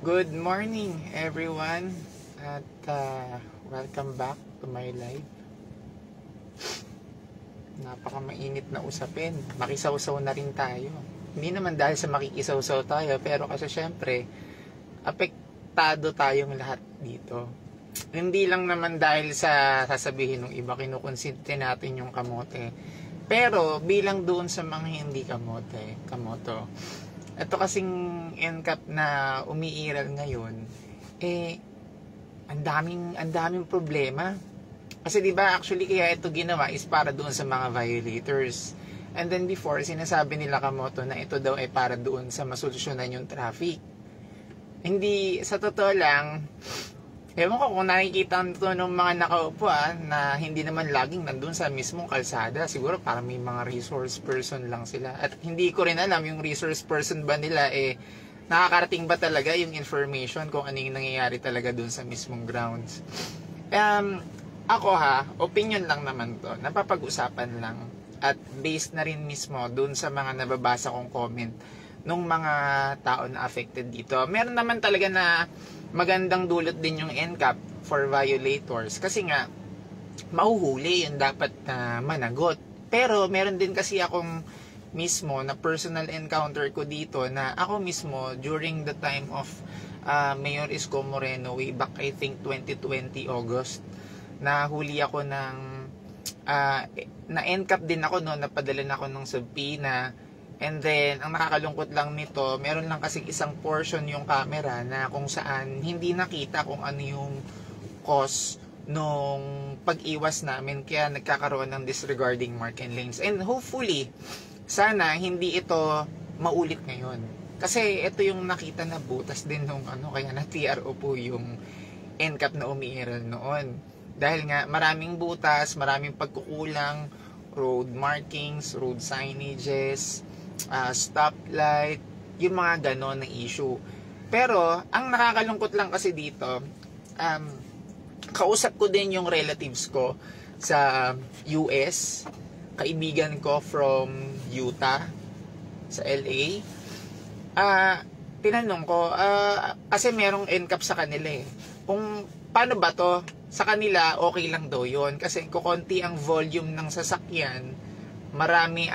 Good morning everyone at welcome back to my live. Napaka-mainit na usapin. Makisawsaw na rin tayo. Hindi naman dahil sa makikisawsaw tayo, pero kasi syempre apektado tayong lahat dito. Hindi lang naman dahil sa sasabihin ng iba, kinukonsinte natin yung kamote. Pero bilang doon sa mga hindi kamoto, ito kasing NCAP na umiiral ngayon, ang daming problema. Kasi 'di ba actually kaya ito ginawa is para doon sa mga violators. And then before sinasabi nila kamoto na ito daw ay para doon sa masolusyonan yung traffic. Hindi, sa totoo lang, ewan ko kung nakikita nito ng mga nakaupo na hindi naman laging nandun sa mismong kalsada. Siguro para may mga resource person lang sila. At hindi ko rin alam yung resource person ba nila nakakarating ba talaga yung information kung ano yung nangyayari talaga dun sa mismong grounds. Ako opinion lang naman to. Napapag-usapan lang. At based na rin mismo dun sa mga nababasa kong comment nung mga tao na affected dito. Meron naman talaga na magandang dulot din yung NCAP for violators kasi nga mahuhuli yung dapat na managot. Pero meron din kasi akong mismo na personal encounter ko dito na ako mismo during the time of Mayor Isko Moreno way back I think 2020 August, nahuli ako ng na NCAP din ako noon, napadala na ako ng subpoena. And then, ang nakakalungkot lang nito, meron lang kasing isang portion yung camera na kung saan hindi nakita kung ano yung cause nung pag-iwas namin, kaya nagkakaroon ng disregarding mark and lanes. And hopefully, sana hindi ito maulit ngayon. Kasi ito yung nakita na butas din nung kaya na TRO po yung NCAP na umiiral noon. Dahil nga maraming butas, maraming pagkukulang, road markings, road signages, stoplight, yung mga ganon na issue. Pero ang nakakalungkot lang kasi dito, kausap ko din yung relatives ko sa US, kaibigan ko from Utah, sa LA. Tinanong ko, kasi merong NCAP sa kanila kung paano ba to, sa kanila okay lang daw yun kasi kukonti ang volume ng sasakyan, malalaki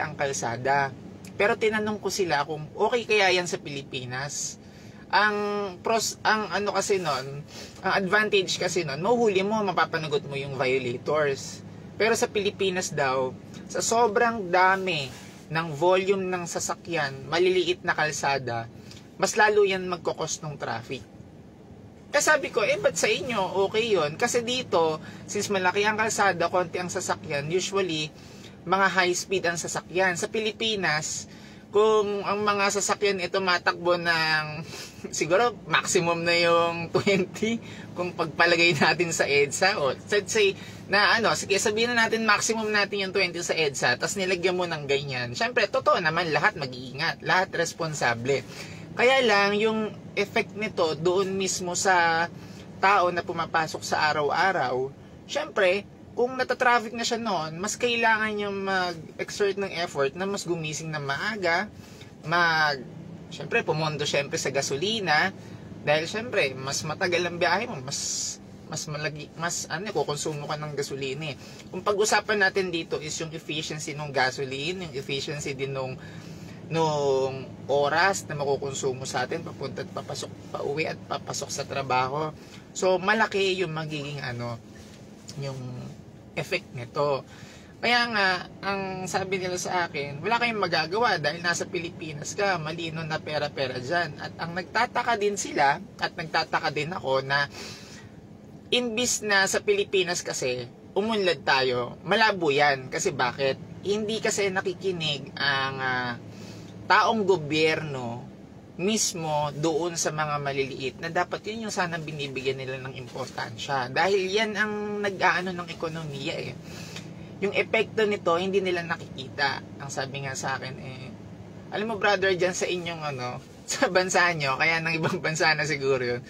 ang kalsada. Pero tinanong ko sila kung okay kaya yan sa Pilipinas. Ang kasi nun, ang advantage kasi nun, mahuhuli mo, mapapanagot mo yung violators. Pero sa Pilipinas daw, sa sobrang dami ng volume ng sasakyan, maliliit na kalsada, mas lalo yan magkokos ng traffic. Kaya sabi ko, ba't sa inyo okay yun? Kasi dito, since malaki ang kalsada, konti ang sasakyan, usually, mga high speed ang sasakyan. Sa Pilipinas, kung ang mga sasakyan ito matakbo ng, siguro, maximum na yung 20, kung pagpalagay natin sa EDSA, o let's say, sige, sabihin na natin, maximum natin yung 20 sa EDSA, tapos nilagyan mo ng ganyan. Siyempre, totoo naman, lahat mag-iingat, lahat responsable. Kaya lang, yung effect nito doon mismo sa tao na pumapasok sa araw-araw, syempre, kung natatraffic na siya noon, mas kailangan niya mag-exert ng effort na mas gumising na maaga, syempre, pumondo syempre sa gasolina, dahil syempre, mas matagal ang biyahe mo, kukonsumo ka ng gasolina. Kung pag-usapan natin dito is yung efficiency ng gasoline, yung efficiency din nung oras na makukonsumo sa atin papunta at papasok, pauwi at papasok sa trabaho. So malaki yung magiging yung effect nito. Kaya nga ang sabi nila sa akin, wala kayong magagawa dahil nasa Pilipinas ka, malino na pera-pera dyan. At ang nagtataka din sila at nagtataka din ako na imbis na sa Pilipinas kasi umunlad tayo, malabo yan. Kasi bakit? Hindi kasi nakikinig ang taong gobyerno mismo doon sa mga maliliit na dapat yun yung sana binibigyan nila ng importansya dahil yan ang nag-aano ng ekonomiya yung epekto nito hindi nila nakikita. Ang sabi nga sa akin alam mo brother, dyan sa inyong sa bansa nyo, kaya ng ibang bansa na siguro yun,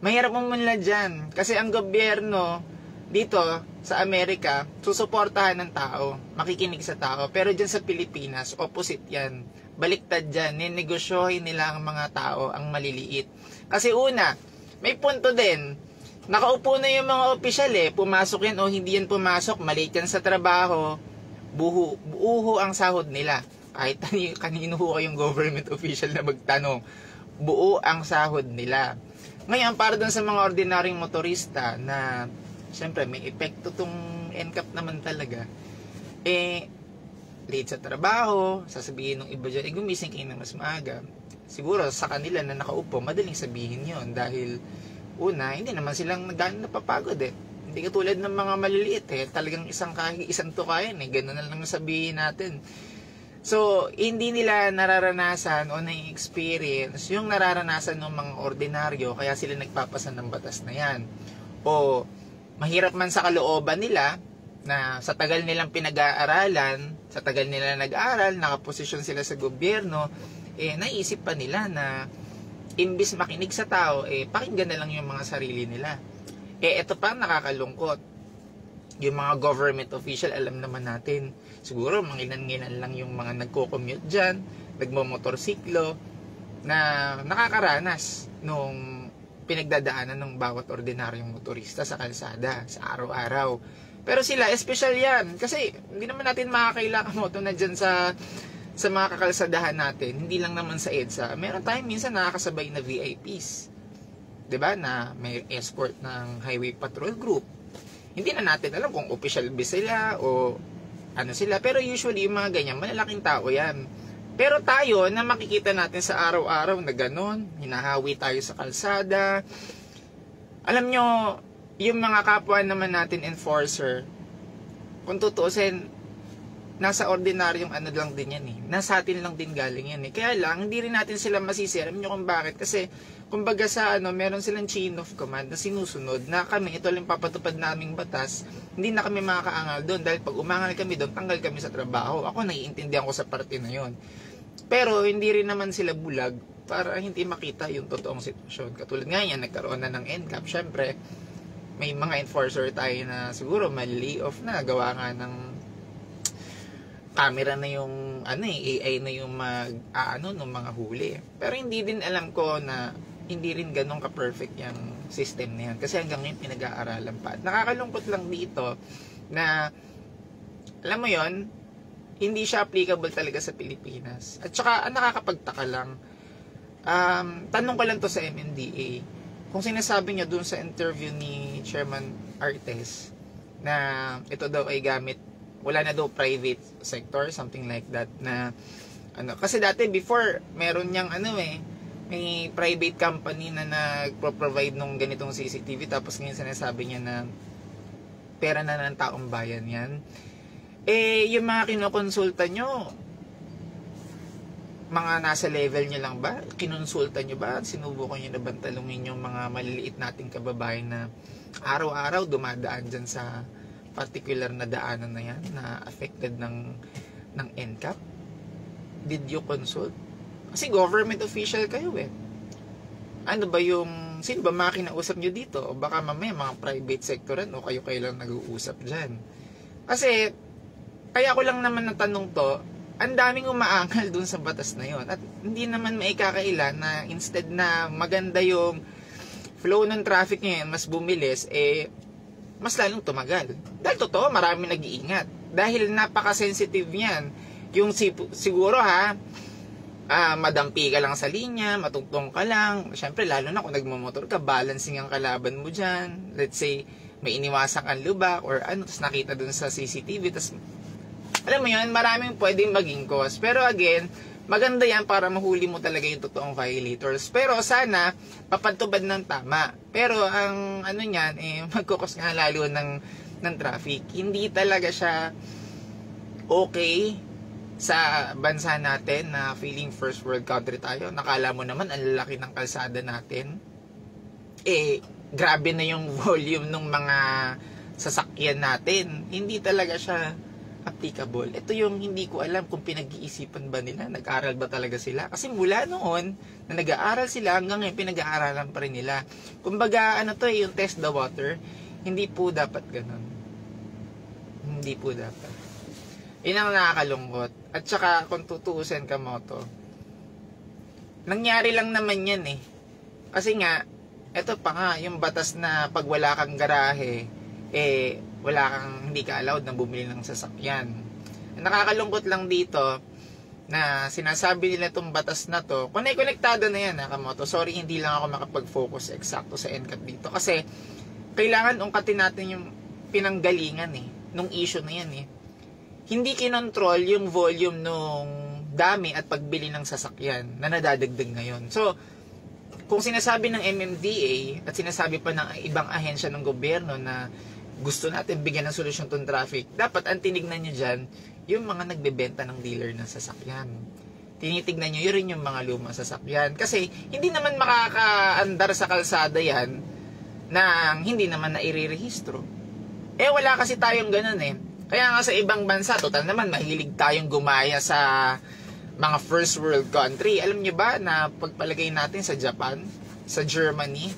mahirap umunlad dyan kasi ang gobyerno dito sa Amerika, susuportahan ng tao, makikinig sa tao. Pero dyan sa Pilipinas, opposite yan. Baliktad dyan, ninegosyohin nila ang mga tao, ang maliliit. Kasi una, may punto din, nakaupo na yung mga opisyal pumasok yan o hindi yan pumasok, maliit yan sa trabaho, buo ang sahod nila. Kahit kanino ho kayong government official na magtanong, buo ang sahod nila. Ngayon, para dun sa mga ordinaryong motorista na siyempre may epekto tong NCAP naman talaga, late sa trabaho, sasabihin ng iba dyan, gumising kayo na mas maaga. Siguro sa kanila na nakaupo, madaling sabihin yon dahil una, hindi naman silang gano'n napapagod Hindi katulad ng mga maliliit talagang isang tukayan gano'n na lang sabihin natin. So, hindi nila nararanasan o na-experience yung nararanasan ng mga ordinaryo, kaya sila nagpapasa ng batas na yan. O, mahirap man sa kalooban nila, na sa tagal nilang pinag-aaralan, sa tagal nila nag-aaral, nakaposisyon sila sa gobyerno, naisip pa nila na imbis makinig sa tao, pakinggan na lang yung mga sarili nila. Ito pa nakakalungkot. Yung mga government official, alam naman natin, siguro manginan-nginan lang yung mga nagko-commute dyan, nagmomotorsiklo, na nakakaranas nung pinagdadaanan ng bawat ordinaryong motorista sa kalsada, sa araw-araw. Pero sila, espesyal yan. Kasi hindi naman natin makakailangan mo ito na dyan sa mga kakalsadahan natin. Hindi lang naman sa EDSA. Meron tayong minsan nakakasabay na VIPs. 'Di ba? Na may escort ng Highway Patrol Group. Hindi na natin alam kung official ba sila o ano sila. Pero usually yung mga ganyan, malalaking tao yan. Pero tayo, na makikita natin sa araw-araw na ganon, hinahawi tayo sa kalsada. Alam nyo, yung mga kapwa naman natin enforcer, kung tutuusin, nasa ordinaryong ano lang din yan nasa atin lang din galing yan kaya lang, hindi rin natin sila masisi. Alam nyo kung bakit? Kasi, kumbaga sa meron silang chain of command na sinusunod, na kami, ito lang papatupad naming batas, hindi na kami makakaangal doon, dahil pag umangal kami doon, tanggal kami sa trabaho. Ako, naiintindihan ko sa parte na yon. Pero, hindi rin naman sila bulag para hindi makita yung totoong sitwasyon. Katulad nga yan, nagkaroon na ng NCAP. Syempre, may mga enforcer tayo na siguro mali off na, gawa nga ng camera na yung AI na yung ng mga huli. Pero hindi din alam ko na hindi rin ganun ka-perfect yung system na yan. Kasi hanggang ngayon pinag-aaralan pa. At nakakalungkot lang dito na, alam mo yon, hindi siya applicable talaga sa Pilipinas. At saka, nakakapagtaka lang, tanong ko lang to sa MMDA, kung sinasabi niya dun sa interview ni Chairman Artes, na ito daw ay gamit, wala na daw private sector, something like that, na, kasi dati before, meron niyang may private company na nagpo-provide ng ganitong CCTV, tapos ngayon sinasabi niya na pera na ng taong bayan yan. Yung mga kinokonsulta nyo, mga nasa level nyo lang ba? Kinonsulta nyo ba? Sinubukan nyo na bantalungin yung mga maliliit nating kababayan na araw-araw dumadaan dyan sa particular na daanan na yan, na affected ng NCAP? Did you consult? Kasi government official kayo Ano ba yung, sino ba mga kinausap nyo dito? O baka mamaya mga private sectoran o kayo lang nag-uusap dyan. Kasi, kaya ko lang naman natanong to, ang daming umaangal dun sa batas na yon. At hindi naman maikakaila na instead na maganda yung flow ng traffic ngayon, mas bumilis, mas lalong tumagal. Dahil totoo, marami nag-iingat. Dahil napaka-sensitive yan. Yung siguro madampi ka lang sa linya, matugtong ka lang. Siyempre, lalo na kung nagmamotor ka, balancing ang kalaban mo dyan. Let's say, may iniwasak ang lubak or tapos nakita dun sa CCTV, tapos, alam mo yun, maraming pwedeng maging cause. Pero again, maganda yan para mahuli mo talaga yung totoong violators. Pero sana, papatubad ng tama. Pero ang niyan, magkukos nga lalo ng traffic. Hindi talaga siya okay sa bansa natin na feeling first world country tayo. Nakala mo naman ang lalaki ng kalsada natin. Grabe na yung volume ng mga sasakyan natin. Hindi talaga siya applicable. Ito yung hindi ko alam kung pinag-iisipan ba nila, nag-aral ba talaga sila. Kasi mula noon na nag-aaral sila, hanggang ngayon pinag-aaralan pa rin nila. Kumbaga, yung test the water, hindi po dapat ganun. Hindi po dapat. Yun ang nakakalungkot. At saka kung tutuusin ka mo to, nangyari lang naman yan eh. Kasi nga, eto pa nga, yung batas na pag wala kang garahe, hindi ka allowed na bumili ng sasakyan. Nakakalungkot lang dito, na sinasabi nila itong batas na to, konektado na yan Kamoto. Sorry, hindi lang ako makapag-focus eksakto sa NCAP dito. Kasi, kailangan ungkatin natin yung pinanggalingan nung issue na yan Hindi kinontrol yung volume nung dami at pagbili ng sasakyan na nadadagdag ngayon. So, kung sinasabi ng MMDA at sinasabi pa ng ibang ahensya ng gobyerno na gusto natin bigyan ng solusyon tong traffic, dapat ang tinignan nyo dyan, yung mga nagbebenta ng dealer ng sasakyan. Tinitignan nyo yun rin yung mga lumang sasakyan. Kasi hindi naman makakaandar sa kalsada yan na hindi naman nairerehistro. Wala kasi tayong ganun Kaya nga sa ibang bansa, total naman, mahilig tayong gumaya sa mga first world country. Alam nyo ba na pagpalagay natin sa Japan, sa Germany,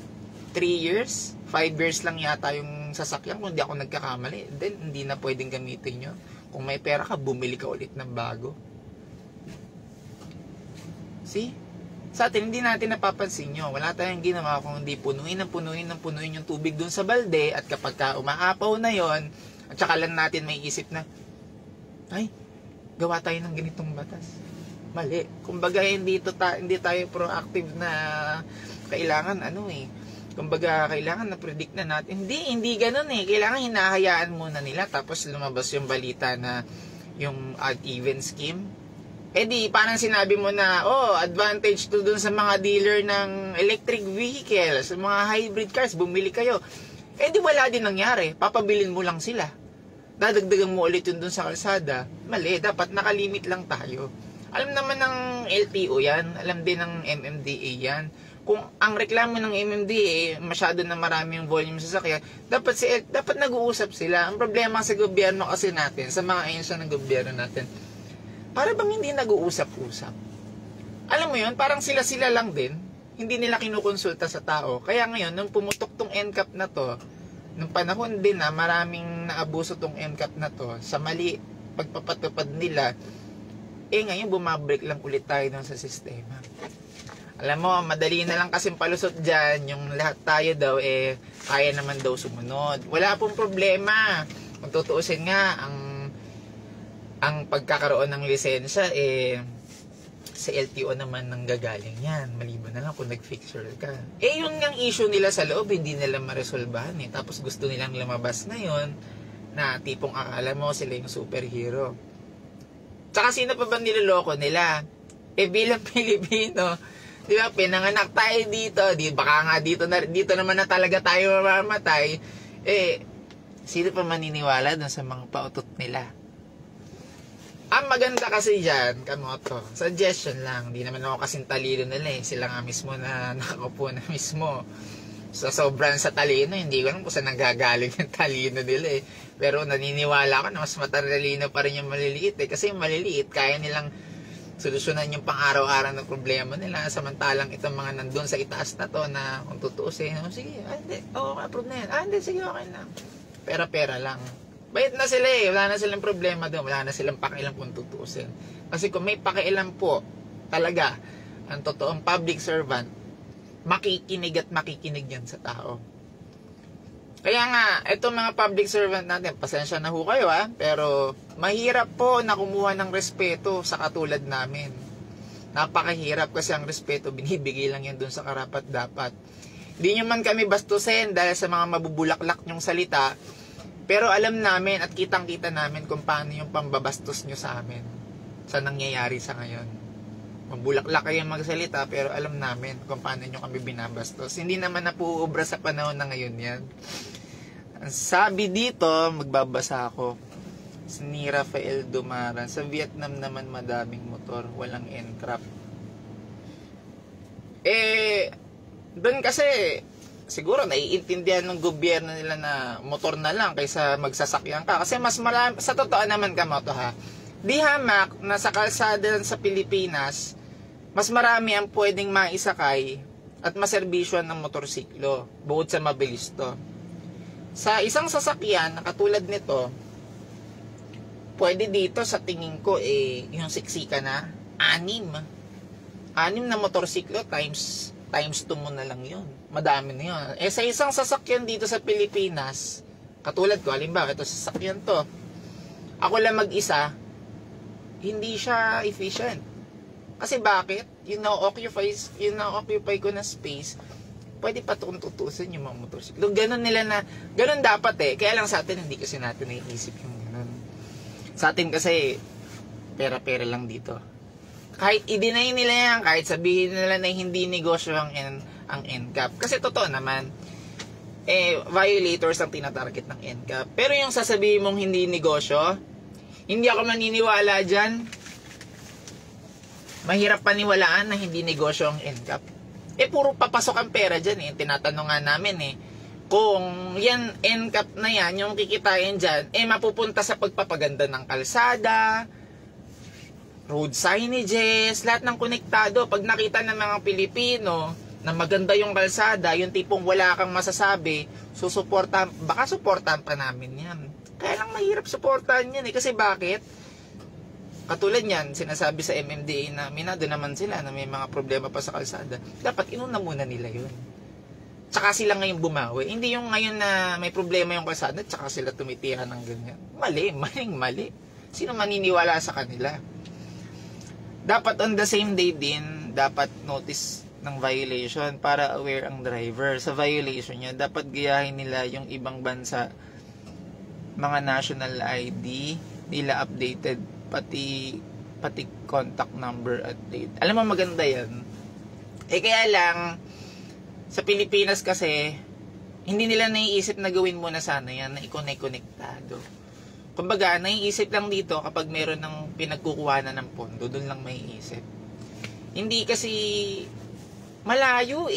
3 years, 5 years lang yata yung sasakyan kung hindi ako nagkakamali. Then, hindi na pwedeng gamitin nyo. Kung may pera ka, bumili ka ulit ng bago. See? Sa atin, hindi natin napapansin nyo. Wala tayong ginawa kung hindi punuin yung tubig dun sa balde at kapag ka umaapaw na yon at saka lang natin may isip na, ay, gawa tayo ng ganitong batas. Mali. Kumbaga, hindi tayo proactive na kailangan kumbaga, kailangan na predict na natin. Hindi ganun Kailangan hinahayaan muna nila tapos lumabas yung balita na yung odd-even scheme. Parang sinabi mo na, advantage to dun sa mga dealer ng electric vehicles, sa mga hybrid cars, bumili kayo. Wala din nangyari. Papabilin mo lang sila. Dadagdagan mo ulit yun dun sa kalsada. Mali. Dapat nakalimit lang tayo. Alam naman ng LTO yan. Alam din ng MMDA yan. Kung ang reklamo ng MMDA, masyado na marami yung volume sa sasakyan, dapat nag-uusap sila. Ang problema sa gobyerno kasi natin, sa mga ahensya ng gobyerno natin, para bang hindi nag-uusap-usap? Alam mo yun, parang sila-sila lang din. Hindi nila kinukonsulta sa tao. Kaya ngayon, nung pumutok tong NCAP na to, nung panahon din na maraming naabuso tong NCAP na to, sa mali pagpapatupad nila, ngayon bumabalik lang ulit tayo dun sa sistema. Alam mo, madali na lang kasing palusot dyan, yung lahat tayo daw, kaya naman daw sumunod. Wala pong problema. Kung tutuusin nga, ang pagkakaroon ng lisensya, sa LTO naman nang gagaling yan. Maliban na lang kung nag-fixture ka. Yun ngang issue nila sa loob, hindi nila maresolbahan Tapos gusto nilang lumabas ngayon, na tipong akala mo sila yung superhero. Tsaka sino pa ba niloloko nila? Bilang Pilipino, di ba, pinanganak tayo dito, baka nga dito naman na talaga tayo mamamatay, sino pa maniniwala dun sa mga pautot nila? Ang maganda kasi dyan, Kamoto, suggestion lang, di naman ako kasing talino nila sila nga mismo na nakaupo na mismo. So, sobrang sa talino, hindi ko alam kung saan nanggagaling yung talino nila Pero naniniwala ako na mas matalino pa rin yung maliliit kasi yung maliliit, kaya nilang solusyonan yung pang-araw-araw na problema nila, samantalang itong mga nandun sa itaas na to na kung tutuusin, sige, hindi, approve na yan, hindi, sige, okay lang. Pera-pera lang. Bayad na sila wala na silang problema doon, wala na silang pakialam kung tutuusin. Kasi kung may pakialam po, talaga, ang totoong public servant, makikinig at makikinig yan sa tao. Kaya nga, itong mga public servant natin, pasensya na ho kayo pero mahirap po na kumuha ng respeto sa katulad namin. Napakahirap kasi ang respeto, binibigay lang yan dun sa karapat-dapat. Hindi nyo man kami bastusin dahil sa mga mabubulaklak nyong salita, pero alam namin at kitang-kita namin kung paano yung pambabastos nyo sa amin sa nangyayari sa ngayon. Mabulaklak kayong magsalita, pero alam namin kung paano nyo kami binabastos. Hindi naman napuubra sa panahon na ngayon yan. Ang sabi dito, magbabasa ako, ni Rafael Dumaran, sa Vietnam naman madaming motor, walang NCAP. Doon kasi, siguro naiintindihan ng gobyerno nila na motor na lang kaysa magsasakyan ka. Kasi mas marami, sa totoo naman Kamoto di hamak na sa kalsada sa Pilipinas, mas marami ang pwedeng maisakay at maserbisyon ng motorsiklo bukod sa mabilis to. Sa isang sasakyan na katulad nito, pwede dito sa tingin ko yung siksika na 6 na motorsiklo times 2 mo na lang yun. Madami na yun. Sa isang sasakyan dito sa Pilipinas, katulad ko, halimbawa, ito sasakyan to, ako lang mag-isa, hindi siya efficient. Kasi bakit? Yung na-occupy ko na space, pwede pa itong tutusin yung mga motorsiklo. Ganun dapat Kaya lang sa atin, hindi kasi natin naiisip yung ganun. Sa atin kasi, pera-pera lang dito. Kahit i-deny nila yan, kahit sabihin nila na hindi negosyo ang NCAP. Kasi totoo naman, violators ang tinatarget ng NCAP. Pero yung sasabihin mong hindi negosyo, hindi ako maniniwala dyan. Mahirap paniwalaan na hindi negosyo ang NCAP. Puro papasok ang pera dyan Tinatanong nga namin kung yan NCAP na yan, yung kikitain dyan, mapupunta sa pagpapaganda ng kalsada, road signages, lahat ng konektado. Pag nakita ng mga Pilipino na maganda yung kalsada, yung tipong wala kang masasabi, baka suportahan pa namin yan. Kaya lang mahirap suportahan yan Kasi bakit? Katulad yan, sinasabi sa MMDA na minado naman sila na may mga problema pa sa kalsada. Dapat inuna muna nila yun. Tsaka sila ngayon bumawi. Hindi yung ngayon na may problema yung kalsada, tsaka sila tumitihan ng ganyan. Mali. Sino maniniwala sa kanila? Dapat on the same day din, dapat notice ng violation para aware ang driver. Sa violation niya, dapat gayahin nila yung ibang bansa, mga national ID, nila updated, pati contact number update. Alam mo, maganda yan. Kaya lang, sa Pilipinas kasi, hindi nila naiisip na gawin muna sana yan, na i-connect-connectado. Kumbaga, naiisip lang dito kapag meron ng pinagkukuhanan ng pondo, doon lang maiisip. Hindi kasi malayo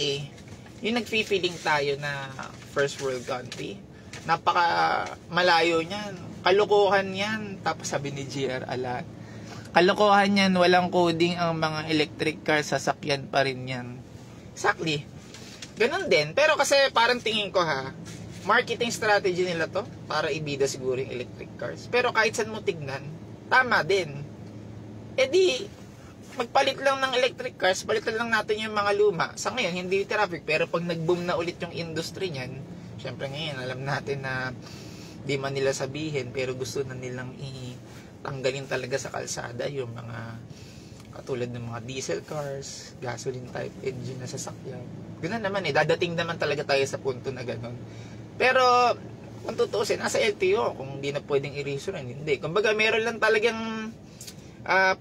Yung nagfi-feeling tayo na first world country, napaka malayo niyan. Kalokohan yan. Tapos sabi ni GR Alan, kalokohan yan, walang coding ang mga electric car, sasakyan pa rin yan. Exactly. Ganun din. Pero kasi parang tingin ko marketing strategy nila to para ibida siguro yung electric cars. Pero kahit saan mo tignan, tama din. Di magpalit lang ng electric cars, palitan lang natin yung mga luma. Sa ngayon, hindi traffic. Pero pag nag-boom na ulit yung industry niyan, syempre ngayon, alam natin na di man nila sabihin, pero gusto na nilang tanggalin talaga sa kalsada yung mga katulad ng mga diesel cars, gasoline type engine na sasakyan. Ganun naman dadating naman talaga tayo sa punto na ganun. Pero kung tutuusin, nasa LTO, kung hindi na pwedeng i-resuran, hindi. Kumbaga meron lang talagang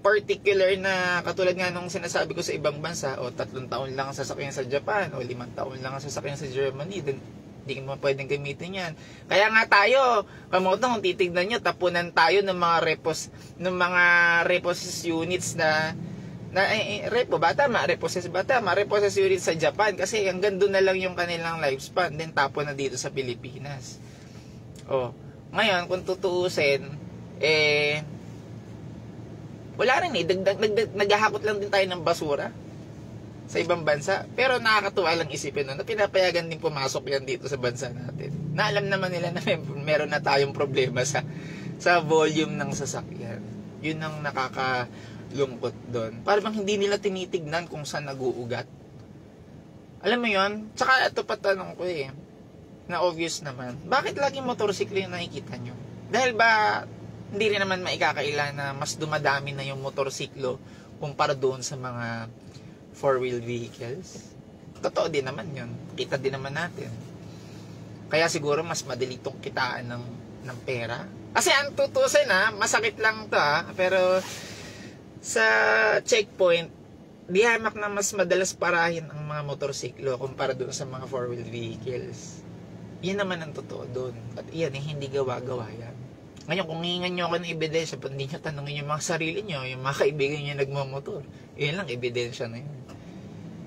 particular na katulad nga nung sinasabi ko sa ibang bansa, 3 taon lang ang sasakyan sa Japan, 5 taon lang ang sasakyan sa Germany, then hindi mo pwedeng gamitin yan. Kaya nga tayo, kamotong, kung titignan nyo, tapunan tayo ng mga repossess units repossess units sa Japan kasi hanggang doon na lang yung kanilang lifespan, then tapon na dito sa Pilipinas. Ngayon, kung tutuusin, wala rin naghahakot lang din tayo ng basura sa ibang bansa. Pero nakakatuwa lang isipin na pinapayagan din pumasok yan dito sa bansa natin. Na alam naman nila na meron na tayong problema sa volume ng sasakyan. Yun ang nakakalungkot doon. Parang hindi nila tinitignan kung saan nag-uugat. Alam mo yun? Tsaka ito pa tanong ko na obvious naman. Bakit laging motorsiklo yung nakikita nyo? Dahil ba hindi rin naman maikakaila na mas dumadami na yung motorsiklo kumpara doon sa mga 4-wheel vehicles? Totoo din naman yun. Kita din naman natin. Kaya siguro mas madali itong kitaan ng pera. Kasi ang tutusin masakit lang to pero sa checkpoint, di hamak na mas madalas parahin ang mga motorsiklo kumpara doon sa mga 4-wheel vehicles. Yan naman ang totoo doon. At yan hindi gawa-gawa yan. Ngayon, kung hihingan nyo ako ng ebidensya, pag hindi nyo tanongin yung mga sarili nyo, yung mga kaibigan nyo nagmamotor, yun lang, ebidensya na yun.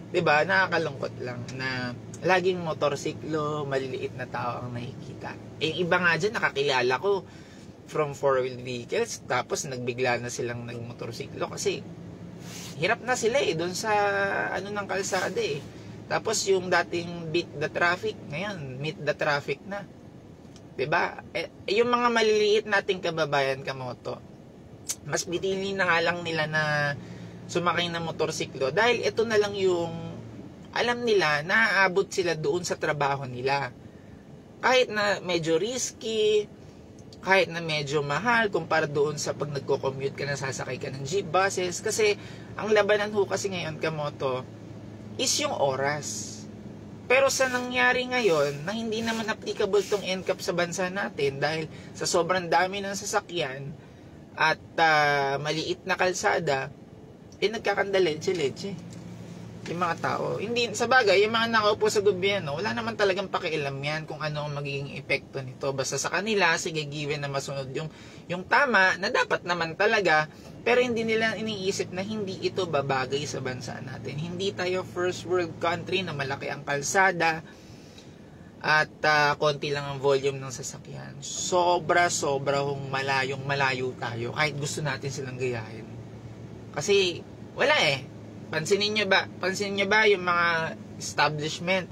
Diba? Nakakalungkot lang na laging motorsiklo, maliliit na tao ang nakikita. Iba nga dyan, nakakilala ko from 4-wheel vehicles, tapos nagbigla na silang nagmotorsiklo kasi hirap na sila doon sa ng kalsada Tapos yung dating beat the traffic, ngayon, meet the traffic na. Diba? Yung mga maliliit nating kababayan kamoto, mas pinili na nga lang nila na sumakay ng motorsiklo dahil ito na lang yung alam nila na aabot sila doon sa trabaho nila. Kahit na medyo risky, kahit na medyo mahal kumpara doon sa pag nagko-commute ka na sasakay ka ng jeep, buses. Kasi ang labanan ho kasi ngayon, kamoto, is yung oras. Pero sa nangyari ngayon na hindi naman applicable tong NCAP sa bansa natin dahil sa sobrang dami ng sasakyan at maliit na kalsada, nagkakandaletse-letse yung mga tao. Hindi, sa bagay, yung mga nakaupo sa gobyerno, wala naman talagang pakialam yan kung ano ang magiging epekto nito. Basta sa kanila, sige, given na masunod yung tama na dapat naman talaga, pero hindi nila iniisip na hindi ito babagay sa bansa natin. Hindi tayo first world country na malaki ang kalsada at konti lang ang volume ng sasakyan. Sobra-sobra hong malayo tayo kahit gusto natin silang gayahin. Kasi wala eh. Pansinin nyo ba yung mga establishment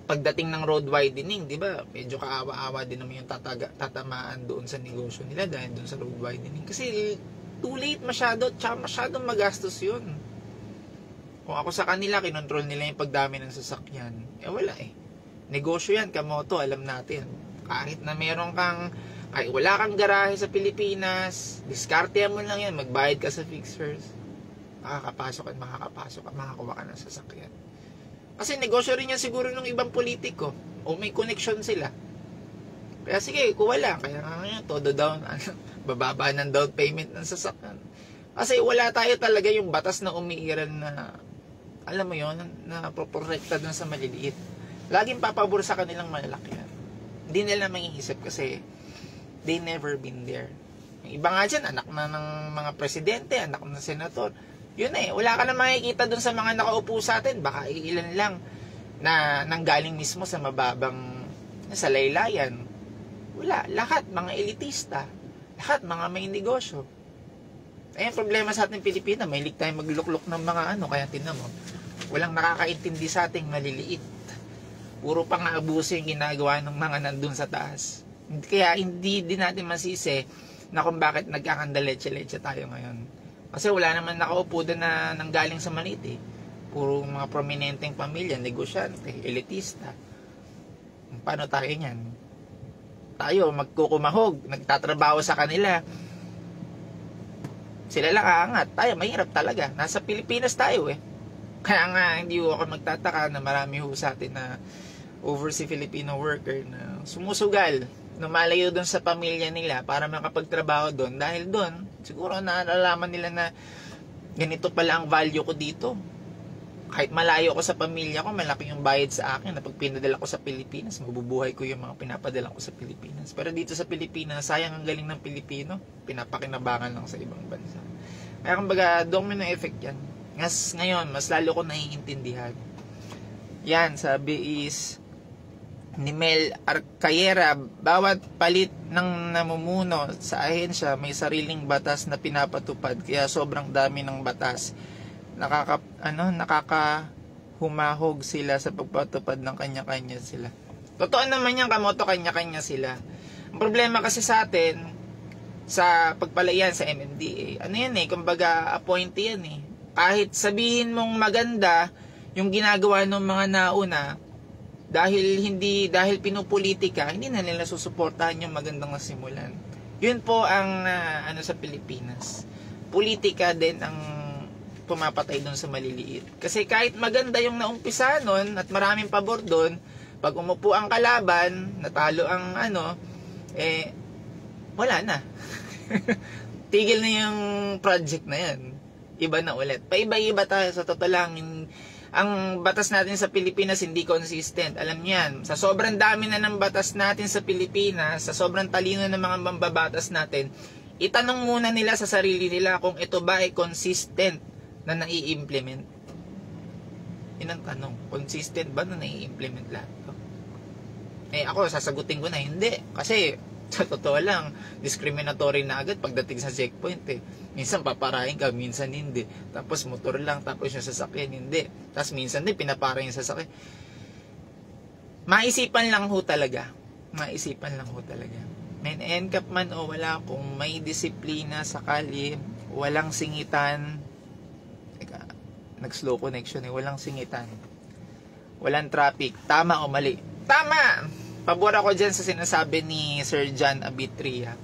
pagdating ng road widening, di ba? Medyo kaawa-awa din naman yung tatamaan doon sa negosyo nila dahil doon sa road widening. Kasi too late masyado, tsaka masyadong magastos yun. Kung ako sa kanila, kinontrol nila yung pagdami ng sasakyan. Wala eh. Negosyo yan, kamoto, alam natin. Kahit na kahit wala kang garahe sa Pilipinas, diskartehan mo lang yan, magbayad ka sa fixers. Makakapasok at makakuha ka ng sasakyan. Kasi negosyo rin yan siguro ng ibang politiko o may connection sila. Kaya sige, kuha lang. Kaya nga ngayon, todo down, bababa ng down payment ng sasakyan. Kasi wala tayo talaga yung batas na umiiral na, alam mo yon, na proporrekta dun sa maliliit. Laging papabor sa kanilang malalaki yan. Hindi nila maiisip kasi they never been there. Yung iba nga dyan, anak na ng mga presidente, anak na senator. Yun eh, wala ka na makikita dun sa mga nakaupo sa atin. Baka ilan lang na nanggaling mismo sa mababang sa laylayan. Wala, lahat mga elitista. Lahat mga may negosyo. Ayun, problema sa ating Pilipina, mahilig tayo magluklok ng mga kaya tinan mo. Walang nakakaintindi sa ating maliliit. Puro pang-aabuso yung ginagawa ng mga nandun sa taas. Kaya hindi din natin masisi na kung bakit nagkakandaletse-letse tayo ngayon. Kasi wala naman nakaupo doon na nanggaling sa maliit eh. Puro mga prominenteng pamilya, negosyante, elitista. Paano tayo niyan? Tayo, magkukumahog, nagtatrabaho sa kanila. Sila lang aangat. Tayo, mahirap talaga. Nasa Pilipinas tayo eh. Kaya nga, hindi ako magtataka na marami ho sa atin na overseas Filipino worker na sumusugal, lumalayo doon sa pamilya nila para makapagtrabaho doon. Dahil doon, siguro naalalaman nila na ganito pala ang value ko dito. Kahit malayo ko sa pamilya ko, malaki yung bayad sa akin na pag pinadala ko sa Pilipinas, mabubuhay ko yung mga pinapadala ko sa Pilipinas. Pero dito sa Pilipinas, sayang ang galing ng Pilipino, pinapakinabangan lang sa ibang bansa. Kaya kumbaga, domino effect yan. Ngayon, mas lalo ko naiintindihan. Yan, sabi is ni Mel Arcayera, bawat palit ng namumuno sa ahensya may sariling batas na pinapatupad, kaya sobrang dami ng batas. Nakakahumahog sila sa pagpatupad ng kanya-kanya sila. Totoo naman yan, kamoto, kanya-kanya sila. Ang problema kasi sa atin, sa pagpalayan sa MMDA, yan eh, kumbaga appointee yan eh. Kahit sabihin mong maganda yung ginagawa ng mga nauna, dahil pinupolitika, hindi na nila susuportahan yung magandang nasimulan. Yun po ang sa Pilipinas. Politika din ang pumapatay doon sa maliliit. Kasi kahit maganda yung naumpisa nun at maraming pabor doon, pag umupo ang kalaban, natalo ang wala na. Tigil na yung project na yan. Iba na ulit. Paiba-iba tayo sa totoo lang. Ang batas natin sa Pilipinas hindi consistent. Alam niyan, sa sobrang dami na ng batas natin sa Pilipinas, sa sobrang talino ng mga mambabatas natin, itanong muna nila sa sarili nila kung ito ba ay consistent na nai-implement. Yun ang tanong. Consistent ba na nai-implement lahat ito? Ako, sasagutin ko na hindi. Kasi, sa totoo lang, discriminatory na agad pagdating sa checkpoint eh. Minsan paparahin ka, minsan hindi. Tapos motor lang, tapos yung sasakyan hindi. Tapos minsan din pinaparahin yung sasakyan. Maisipan lang ho talaga. may NCAP man o wala, kung may disiplina sa kalye, walang singitan. Teka, nag-slow connection walang singitan. Walang traffic. Tama o mali? Tama! Pabor ako dyan sa sinasabi ni Sir John Abitria.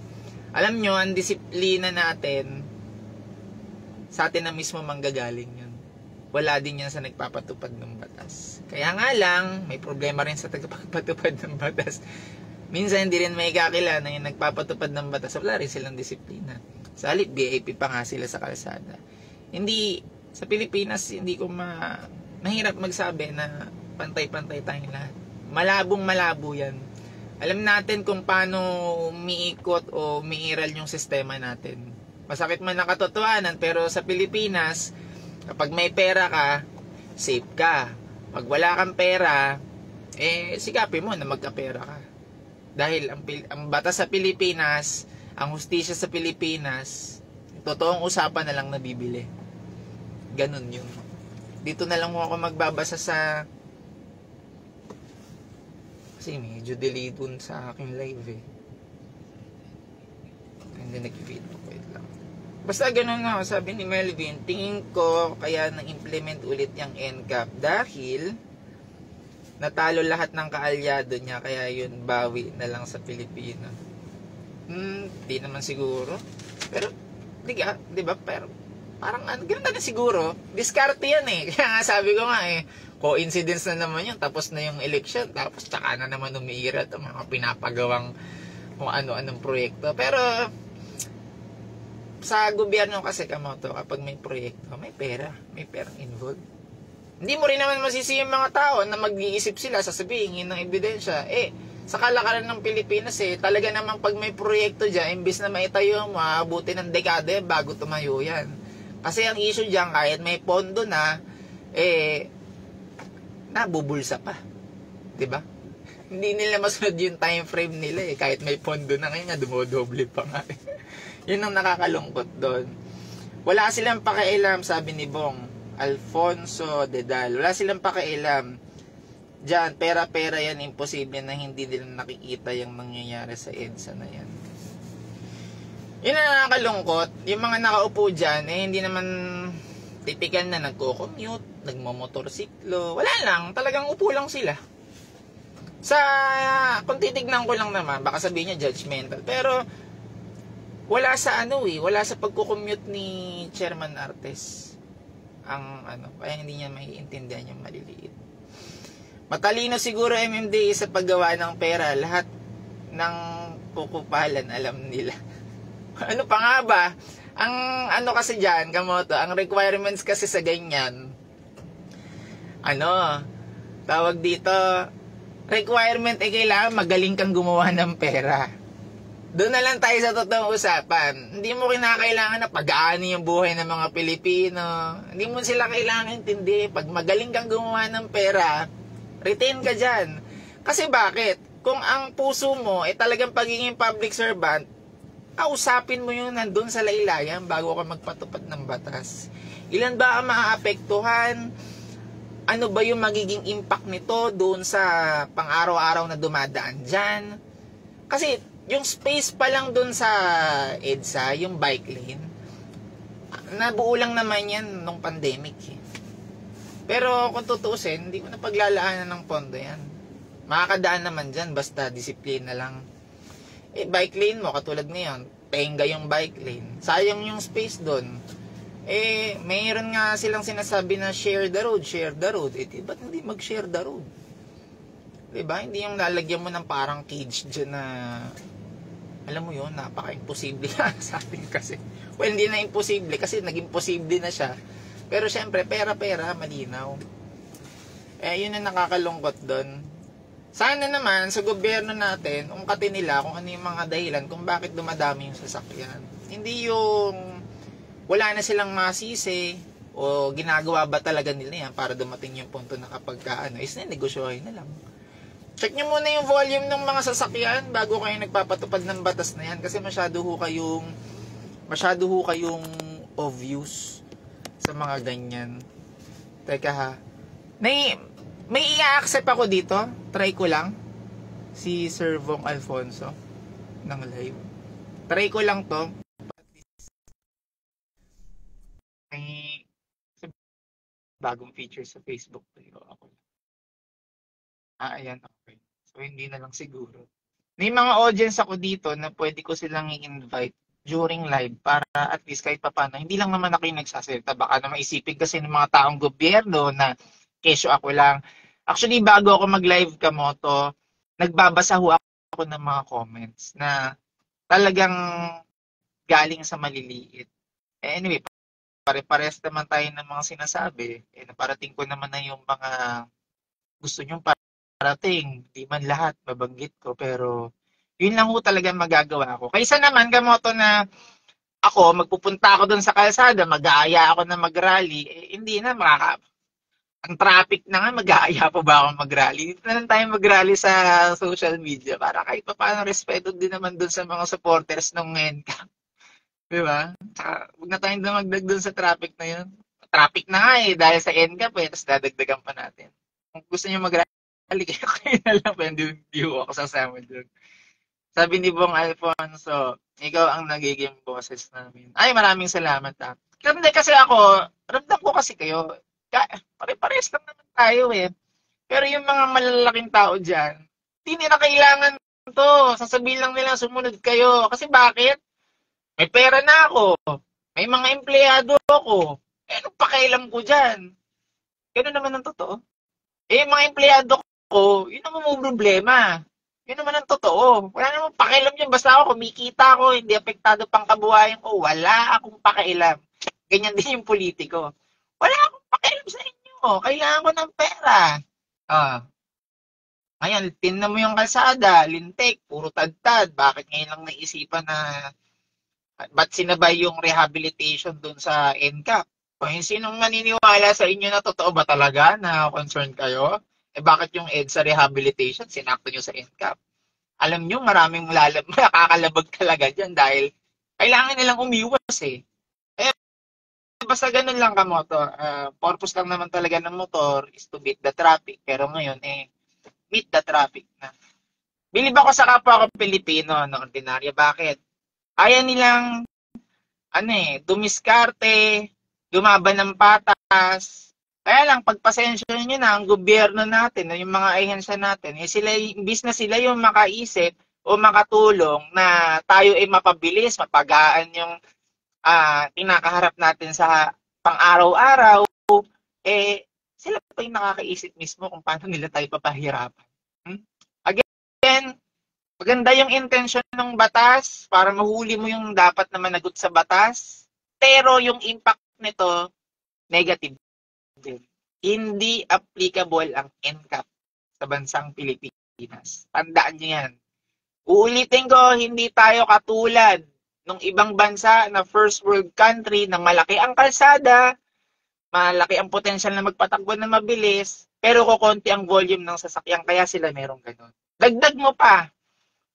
Alam nyo, ang disiplina natin, sa atin na mismo manggagaling yun. Wala din yan sa nagpapatupad ng batas. Kaya nga lang, may problema rin sa nagpapatupad ng batas. Minsan hindi rin may kakilala na yung nagpapatupad ng batas. Wala rin silang disiplina. Sa halip, BIP pa nga sila sa kalsada. Hindi, sa Pilipinas, hindi ko mahirap magsabi na pantay-pantay tayong lahat. Malabong malabo yan. Alam natin kung paano umiikot o umiiral yung sistema natin. Masakit man ang katotohanan, pero sa Pilipinas, kapag may pera ka, safe ka. Pag wala kang pera, sikapin mo na magkapera ka. Dahil ang batas sa Pilipinas, ang hustisya sa Pilipinas, totoong usapan na lang nabibili. Ganun yun. Dito na lang mo ako magbabasa sa... Kasi medyo delay dun sa aking live Hindi nag-feedback. Wait lang. Basta ganun nga, sabi ni Melvin, tingin ko kaya na-implement ulit yung NCAP dahil natalo lahat ng kaalyado niya, kaya yun bawi na lang sa Pilipino. Di naman siguro. Pero, di ba? Pero, parang ganun na siguro. Diskarte yan Kaya nga sabi ko nga coincidence na naman yun. Tapos na yung election. Tapos tsaka na naman umiirat ang mga pinapagawang kung ano-anong proyekto. Pero, sa gobyerno kasi kamoto, kapag may proyekto, may pera. May perang involved. Hindi mo rin naman masisi yung mga tao na mag-iisip sila, sasabihin ng ebidensya. Sa kalakaran ng Pilipinas talaga namang pag may proyekto dyan, imbis na maitayo mo, maabuti ng dekade bago tumayo yan. Kasi ang issue dyan, kahit may pondo na, nabubulsa pa. Diba? Hindi nila masunod yung time frame nila kahit may pondo na ngayon, dumodoble pa nga. Yun ang nakakalungkot doon. Wala silang pakialam, sabi ni Bong Alfonso Dedal. Wala silang pakialam. Diyan, pera-pera yan, imposible na hindi nila nakikita yung nangyayari sa EDSA na yan. Yun ang nakakalungkot. Yung mga nakaupo dyan, hindi naman typical na nagko-commute, nagmamotorsiklo. Wala lang, talagang upo lang sila. Kung titignan ko lang naman, baka sabihin niya judgmental. Pero, wala sa wala sa pagko-commute ni Chairman Artes. Kaya hindi niya maiintindihan yung maliliit. Matalino siguro MMDA sa paggawa ng pera. Lahat ng kukupalan alam nila. Ano pa nga ba? Ang kasi dyan, kamoto, ang requirements kasi sa ganyan, tawag dito, requirement kailangan magaling kang gumawa ng pera. Doon na lang tayo sa totoong usapan. Hindi mo kinakailangan na pag-aani yung buhay ng mga Pilipino. Hindi mo sila kailangan intindi. Pag magaling kang gumawa ng pera, retain ka dyan. Kasi bakit? Kung ang puso mo talagang pagiging public servant, kausapin mo yun nandun sa laylayan bago ka magpatupad ng batas. Ilan ba ang maaapektuhan? Ano ba yung magiging impact nito doon sa pang-araw-araw na dumadaan dyan? Kasi yung space pa lang doon sa EDSA, yung bike lane, nabuo lang naman yan nung pandemic Pero kung tutuusin, hindi ko na paglalaanan ng pondo yan. Makakadaan naman dyan, basta disiplina lang. Bike lane mo, katulad ngayon, tenga yung bike lane. Sayang yung space doon. Mayroon nga silang sinasabi na share the road. Ba't hindi mag-share the road? Diba? Hindi yung lalagyan mo ng parang cage dyan na, alam mo yun, napaka-imposible sa atin kasi. Well, hindi na imposible kasi naging posible na siya. Pero syempre, pera-pera, malinaw. Yun ang nakakalungkot doon. Sana naman, sa gobyerno natin, ungkatin nila kung ano yung mga dahilan kung bakit dumadami yung sasakyan. Hindi yung wala na silang masisi o ginagawa ba talaga nila yan para dumating yung punto na kapag negosyohin na lang. Check nyo muna yung volume ng mga sasakyan bago kayo nagpapatupad ng batas na yan kasi masyado ho kayong obvious sa mga ganyan. Teka ha. May i-accept ako dito. Try ko lang. Si Sir Vong Alfonso. ng live. Try ko lang to. May bagong feature sa Facebook. Pero ako lang. Ayan, okay. So, hindi na lang siguro. May mga audience ako dito na pwede ko silang i-invite during live para at least kahit papano, hindi lang naman ako yung nagsasalita. Baka na maisipin kasi ng mga taong gobyerno na kesyo ako lang. Actually, bago ako mag-live Kamoto, nagbabasa ho ako ng mga comments na talagang galing sa maliliit. Anyway, pare-pares naman tayo ng mga sinasabi. Naparating ko naman na yung mga gusto nyong parating. Di man lahat mabanggit ko, pero yun lang ho talaga magagawa ko. Kaysa naman, Kamoto, na ako, magpupunta ako doon sa kalsada, mag-aaya ako na mag-rally, hindi na, ang traffic na nga, mag-aaya pa ba ako mag-rally? Dito na lang tayo mag-rally sa social media para kahit pa paano respeto din naman doon sa mga supporters ng NCAP. Di ba? Tsaka, huwag na tayong dumagdag doon sa traffic na yun. Traffic na nga dahil sa NCAP tapos dadagdagan pa natin. Kung gusto nyo mag-rally, kayo na lang, hindi ako sasama doon. Sabi ni Bong Alfonso, ikaw ang nagiging boses namin. Ay, maraming salamat ha. Kasi ako, ramdam ko kasi kayo, pare-pares lang naman tayo Pero yung mga malalaking tao dyan, hindi nila kailangan to. Sasabihin lang nila, sumunod kayo. Kasi bakit? May pera na ako. May mga empleyado ako. Anong pakialam ko dyan? Ganun naman ang totoo. Mga empleyado ko, yun ang problema. Yun naman ang totoo. Wala namang pakialam yun. Basta ako, kumikita ako, hindi apektado pang kabuhayan ko. Wala akong pakialam. Ganyan din yung politiko. Wala akong pakialam sa inyo. Kailangan ko ng pera. Ngayon, tingnan mo yung kalsada, lintik, puro tadtad. Bakit ngayon lang naisipan na ba't sinabay yung rehabilitation dun sa NCAP? Kung sinong maniniwala sa inyo na totoo ba talaga na concerned kayo? Bakit yung EDSA rehabilitation sinakto nyo sa NCAP? Alam nyo, maraming makakalabag talaga dyan dahil kailangan nilang umiwas basta ganun lang Kamoto. Purpose lang naman talaga ng motor is to beat the traffic. Pero ngayon, meet the traffic na. Bilib ako sa kapwa ko Pilipino, ordinarya. Bakit? Kaya nilang, dumiskarte, lumaban ng patas. Kaya lang, pagpasensya nyo na, ang gobyerno natin, yung mga ahensya natin, imbis na sila yung makaisip o makatulong na tayo ay mapabilis, mapagaan yung kinakaharap natin sa pang-araw-araw, sila pa yung nakakaisip mismo kung paano nila tayo papahirapan. Again, maganda yung intention ng batas para mahuli mo yung dapat na managot sa batas, pero yung impact nito, negative din. Hindi applicable ang NCAP sa bansang Pilipinas. Tandaan nyo yan. Uulitin ko, hindi tayo katulad ng ibang bansa na first world country na malaki ang kalsada, malaki ang potensyal na magpatakbo na mabilis, pero kukonti ang volume ng sasakyan, kaya sila merong ganun. Dagdag mo pa,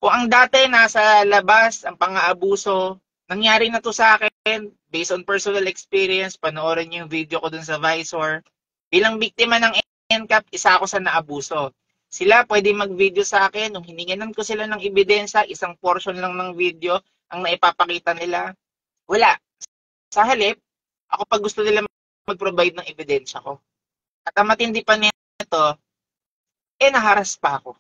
kung ang dati nasa labas, ang pang-aabuso, nangyari na to sa akin, based on personal experience, panoorin niyo yung video ko dun sa Visor, bilang biktima ng NCAP, isa ako sa naabuso. Sila pwede mag-video sa akin, nung hininginan ko sila ng ebidensya, isang portion lang ng video, ang naipapakita nila, wala. Sa halip, ako pag gusto nila mag-provide ng ebidensya ko. At ang matindi pa nito, naharas pa ako.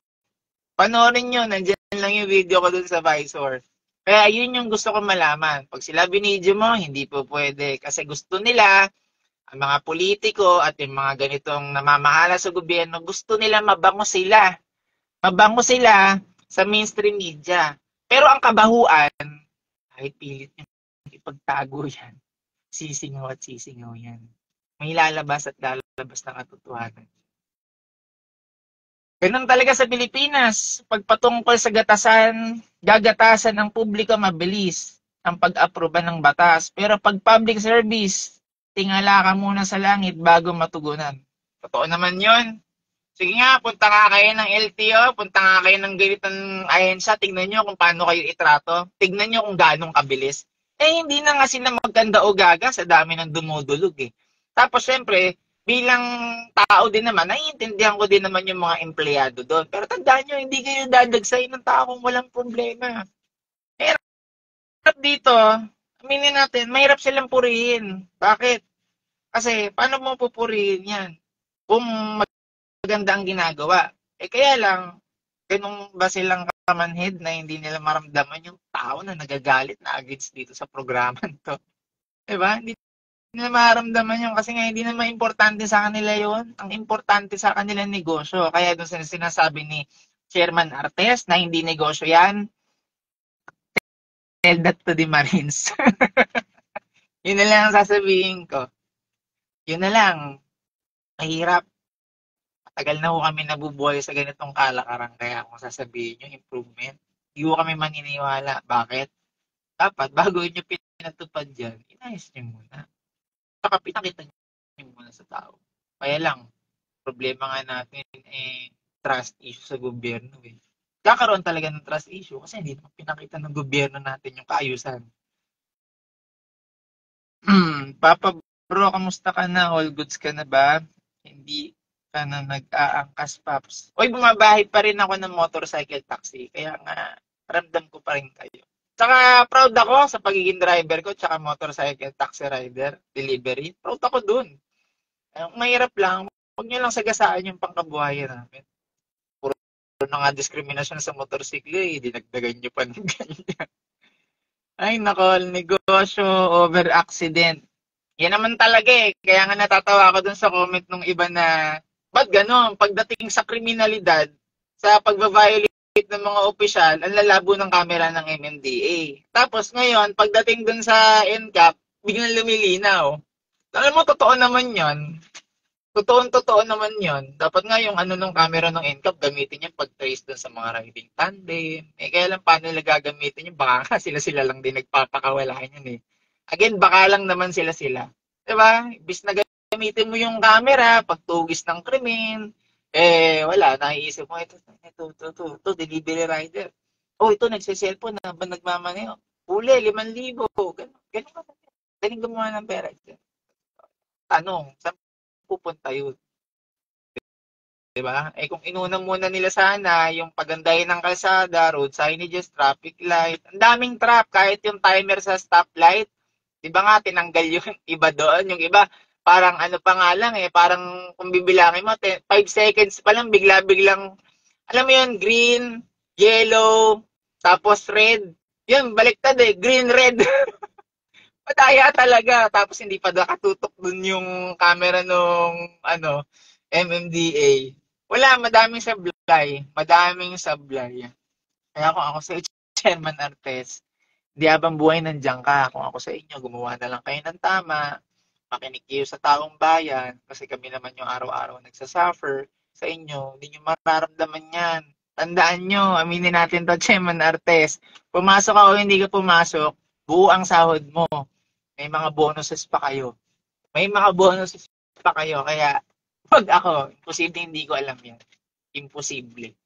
Panoorin nyo, nandiyan lang yung video ko dun sa Visor. Kaya yun yung gusto ko malaman. Pag sila binidyo mo, hindi po pwede. Kasi gusto nila, ang mga politiko at yung mga ganitong namamahala sa gobyerno, gusto nila mabango sila. Mabango sila sa mainstream media. Pero ang kabahuan, kahit pilit nyo ipagtago yan, sisingaw at sisingaw yan. May lalabas at lalabas ng katotohanan. Ganun talaga sa Pilipinas. Pagpatungkol sa gagatasan ng publiko, mabilis ang pag-aproba ng batas. Pero pag public service, tingala ka muna sa langit bago matugunan. Totoo naman yun. Sige nga, punta nga kayo ng LTO, punta nga kayo ng ganitong ahensya, tignan nyo kung paano kayo itrato, tignan nyo kung ganong kabilis. Hindi na nga sila maganda o gaga sa dami ng dumudulog Tapos syempre, bilang tao din naman, naiintindihan ko din naman yung mga empleyado doon. Pero tandaan nyo, hindi kayo dadagsayin ng tao kung walang problema. Mahirap dito, aminin natin, mahirap silang purihin. Bakit? Kasi paano mo pupurihin yan? Kung maganda ang ginagawa. Kaya lang, ganun ba silang kamanhid na hindi nila maramdaman yung tao na nagagalit na against dito sa programang to? Diba? Hindi nila maramdaman yun kasi nga hindi naman importante sa kanila yun. Ang importante sa kanila negosyo. Kaya doon sinasabi ni Chairman Artes na hindi negosyo yan, tell that to the Marines. Yun na lang ang sasabihin ko. Yun na lang. Mahirap. Matagal na ho kami nabubuhay sa ganitong kalakaran. Kaya kung sasabihin nyo, improvement, hindi ho kami maniniwala. Bakit? Dapat, bago nyo pinatupad dyan, inayos nyo muna. Saka pinakita nyo muna sa tao. Kaya lang, problema nga natin, trust issue sa gobyerno. Kakaroon talaga ng trust issue kasi hindi naman pinakita ng gobyerno natin yung kaayusan. Papa bro, kamusta ka na? All goods ka na ba? Hindi ka na nag-aangkas, Paps. Uy, bumabahay pa rin ako ng motorcycle taxi. Kaya nga, ramdam ko pa rin kayo. Tsaka proud ako sa pagiging driver ko, tsaka motorcycle taxi rider, delivery. Proud ako dun. Mahirap lang, huwag nyo lang sagasaan yung pangkabuhayan namin. Puro na nga diskriminasyon sa motorsiklo, dinagdagan nyo pa ng ganyan. Ay, nako, negosyo over accident. Yan naman talaga Kaya nga natatawa ako dun sa comment ng iba na, ba't ganon? Pagdating sa kriminalidad, sa pagbabiolate ng mga opisyal, ang lalabo ng kamera ng MMDA. Tapos ngayon, pagdating dun sa NCAP, biglang lumilinaw. Alam mo, totoo naman yon. Totoo naman yon. Dapat nga yung ano nung camera ng NCAP, gamitin yung pag-trace dun sa mga riding tandem. Kaya lang paano nila gagamitin yung baka nga sila-sila lang din nagpapakawalaan yun Again, baka lang naman sila-sila. Diba? Ibis na gamitin mo yung camera, pagtugis ng krimen, wala, naiisip mo, ito, delivery rider. Oh, ito, nagsiselfone na ba nagmamaneho? Huli, 5,000. Ganun ka. Galing gumawa ng pera. Tanong, saan pupunta yun? Diba? Kung inuna muna nila sana yung pagandahin ng kalsada, road signages, traffic light, ang daming trap, kahit yung timer sa stoplight, diba nga, tinanggal yung iba doon, yung iba, parang ano pa nga lang parang kung bibilangin mo, 5 seconds pa lang, bigla-biglang, alam mo yun, green, yellow, tapos red, yun, baliktad green, red, Madaya talaga. Tapos hindi pa nakatutok dun yung camera nung MMDA. Wala, madaming sablay. Madaming sablay. Kaya kung ako sa Chairman Artes, di habang buhay nandiyan ka. Kung ako sa inyo, gumawa na lang kayo ng tama. Makinig kayo sa taong bayan. Kasi kami naman yung araw-araw nagsasuffer sa inyo. Hindi nyo mararamdaman yan. Tandaan nyo, aminin natin to, Chairman Artes. Pumasok ako, hindi ka pumasok, buo ang sahod mo. May mga bonuses pa kayo. May mga bonuses pa kayo. Kaya, pag ako, imposible hindi ko alam yan. Imposible.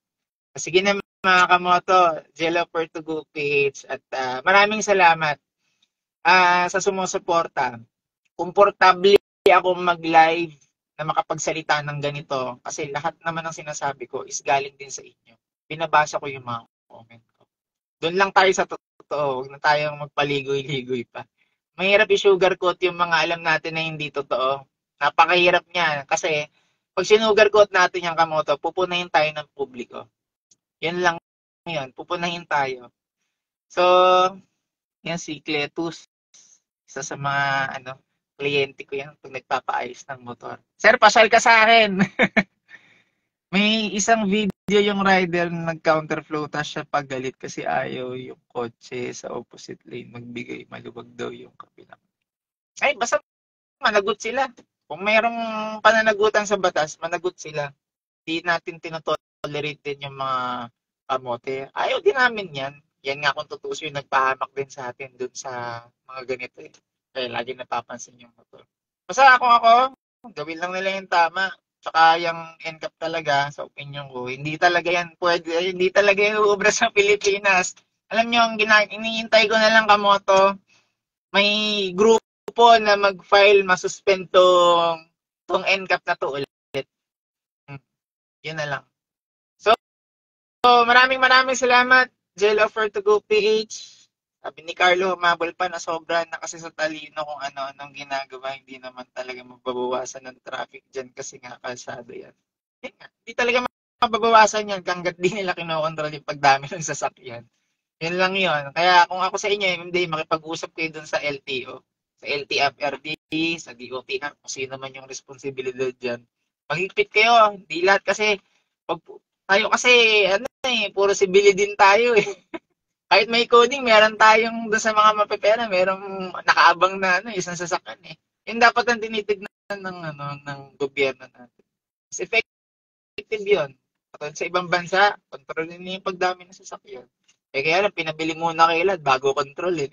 Sige na mga kamoto, Jello Portugal PH at maraming salamat sa sumusuporta. Komportable ako mag-live na makapagsalita ng ganito kasi lahat naman ng sinasabi ko is galing din sa inyo. Binabasa ko yung mga comment ko. Doon lang tayo sa totoo. Huwag na tayong magpaligoy-ligoy pa. Mahirap i-sugarcoat yung mga alam natin na hindi totoo. Napakahirap niya kasi pag sinugarcoat natin yung kamoto, pupunahin tayo ng publiko. Yan lang yun, pupunahin tayo. So, yan si Cletus, isa sa mga kliyente ko yan pag nagpapaayos ng motor. Sir, pasyal ka sa akin. May isang video yung rider na nag-counterflow tas siya paggalit kasi ayaw yung kotse sa opposite lane magbigay, maluwag daw yung kabilang. Ay, basta managot sila. Kung mayroong pananagutan sa batas, managot sila. Di natin tinotolerate din yung mga kamote. Ayaw din namin yan. Yan nga kung tutuso yung nagpahamak din sa atin dun sa mga ganito Kaya lagi napapansin yung motor. Basta ako, gawin lang nila yung tama. Tsaka yung NCAP talaga, sa opinion ko, hindi talaga yan pwede, hindi talaga yung uubra sa Pilipinas. Alam nyo, ang iniintay ko na lang kamoto, may grupo na mag-file, masuspend tong NCAP na to ulit. Yun na lang. So maraming salamat, Jello for to go PH. Sabi ni Carlo, humabol pa na sobra na kasi sa talino kung ano-anong ginagawa. Hindi naman talaga mababawasan ng traffic dyan kasi nga kalsada yan. Yun nga, hindi talaga mababawasan yan hanggat di nila kinokontrol yung pagdami ng sasakyan. Yun lang yun. Kaya kung ako sa inyo, hindi, makipag-usap kayo dun sa LTO, sa LTFRD, sa DOTR, kung sino man yung responsibilidad dyan. Maghigpit kayo. Di lahat kasi, pag, tayo kasi, puro sibili din tayo eh. Kahit may coding, meron tayong doon sa mga mapepera, merong nakaabang na isang sasakyan eh. Yun dapat ang tinitignan ng gobyerno natin. Mas effective yun. Katulad sa ibang bansa, kontrolin niyo yung pagdami ng sasakyan. Eh kaya lang, pinabili muna kailan bago kontrol eh.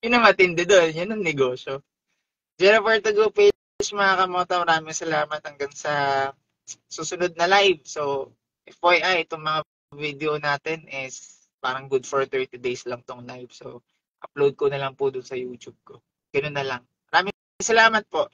Yun ang matindi doon. Yun ang negosyo. Jennifer Tago page, mga kamoto, maraming salamat hanggang sa susunod na live. So, FYI, itong mga video natin is parang good for 30 days lang tong live. So, upload ko na lang po dun sa YouTube ko. Ganun na lang. Maraming salamat po.